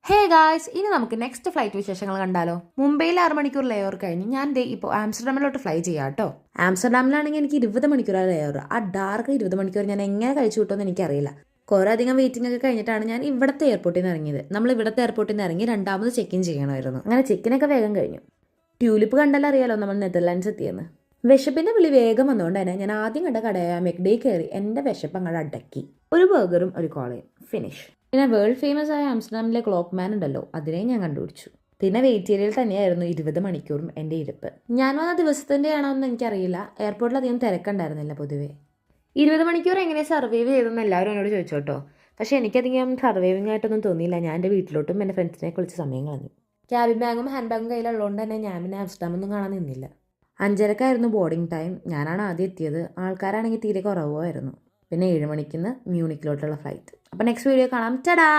Hey guys, ഇനി നമുക്ക് next flight വിശേഷങ്ങൾ കണ്ടാലോ. മുംബൈയിൽ 6 മണിക്കൂർ ലെയർ കഴിഞ്ഞ് ഞാൻ ഇപ്പോൾ ആംസ്റ്റർഡാമിലോട്ട് ഫ്ലൈ ചെയ്യാം കേട്ടോ. ആംസ്റ്റർഡാമിലാണെങ്കിൽ എനിക്ക് 20 മണിക്കൂറാണ് ലെയർ. ആ ഡാർക്ക് 20 മണിക്കൂർ ഞാൻ എങ്ങനെ കഴിച്ചു കിട്ടുമെന്ന് എനിക്കറിയില്ല. കുറേ അധികം വെയിറ്റിംഗ് ഒക്കെ കഴിഞ്ഞിട്ടാണ് ഞാൻ ഇവിടുത്തെ എയർപോർട്ടിൽ നിന്ന് ഇറങ്ങിയത്. നമ്മൾ ഇവിടുത്തെ എയർപോർട്ടിൽ നിന്ന് ഇറങ്ങി രണ്ടാമത് ചെക്ക് ഇൻ ചെയ്യണമായിരുന്നു. അങ്ങനെ ചെക്കിനൊക്കെ വേഗം കഴിഞ്ഞു. ട്യൂലിപ്പ് കണ്ടാലും അറിയാലോ നമ്മൾ നെതർലാൻഡ്സ് എത്തിയെന്ന്. വിശപ്പിന്റെ വിളി വേഗം വന്നുകൊണ്ട് തന്നെ ഞാൻ ആദ്യം കണ്ട കടയായ മെക്ഡേ കയറി എൻ്റെ വിശപ്പ് അങ്ങോട്ട് അടക്കി. ഒരു ബർഗറും ഒരു കോളയും ഫിനിഷ്. പിന്നെ വേൾഡ് ഫേമസ് ആയ ആംസ്റ്റർഡാമിലെ ക്ലോക്ക് മാൻ ഉണ്ടല്ലോ, അതിനെ ഞാൻ കണ്ടുപിടിച്ചു. പിന്നെ വെയിറ്റ് ഏരിയയിൽ തന്നെയായിരുന്നു 20 മണിക്കൂറും എൻ്റെ ഇരിപ്പ്. ഞാൻ വന്ന ദിവസത്തിൻ്റെ ആണോ എന്ന് എനിക്കറിയില്ല. എയർപോർട്ടിൽ അധികം തിരക്കുണ്ടായിരുന്നില്ല പൊതുവേ. 20 മണിക്കൂർ എങ്ങനെ സർവൈവ് ചെയ്തെന്ന് എല്ലാവരും എന്നോട് ചോദിച്ചോട്ടോ. പക്ഷേ എനിക്കധികം സർവൈവിംഗ് ആയിട്ടൊന്നും തോന്നിയില്ല. ഞാൻ എൻ്റെ വീട്ടിലോട്ടും എൻ്റെ ഫ്രണ്ട്സിനെ കുളിച്ച് സമയം കളഞ്ഞു. ക്യാബിൻ ബാഗും ഹാൻഡ് ബാഗും കയ്യിലുള്ളതുകൊണ്ട് തന്നെ ഞാൻ പിന്നെ ആംസ്റ്റർഡാമൊന്നും കാണാൻ നിന്നില്ല. 5:30 ബോർഡിംഗ് ടൈം. ഞാനാണ് ആദ്യം എത്തിയത്. ആൾക്കാരാണെങ്കിൽ തീരെ കുറവായിരുന്നു. പിന്നെ 7 മണിക്ക് മ്യൂണിക്കിലോട്ടുള്ള ഫ്ലൈറ്റ്. അപ്പോൾ നെക്സ്റ്റ് വീഡിയോ കാണാം. ടടാ.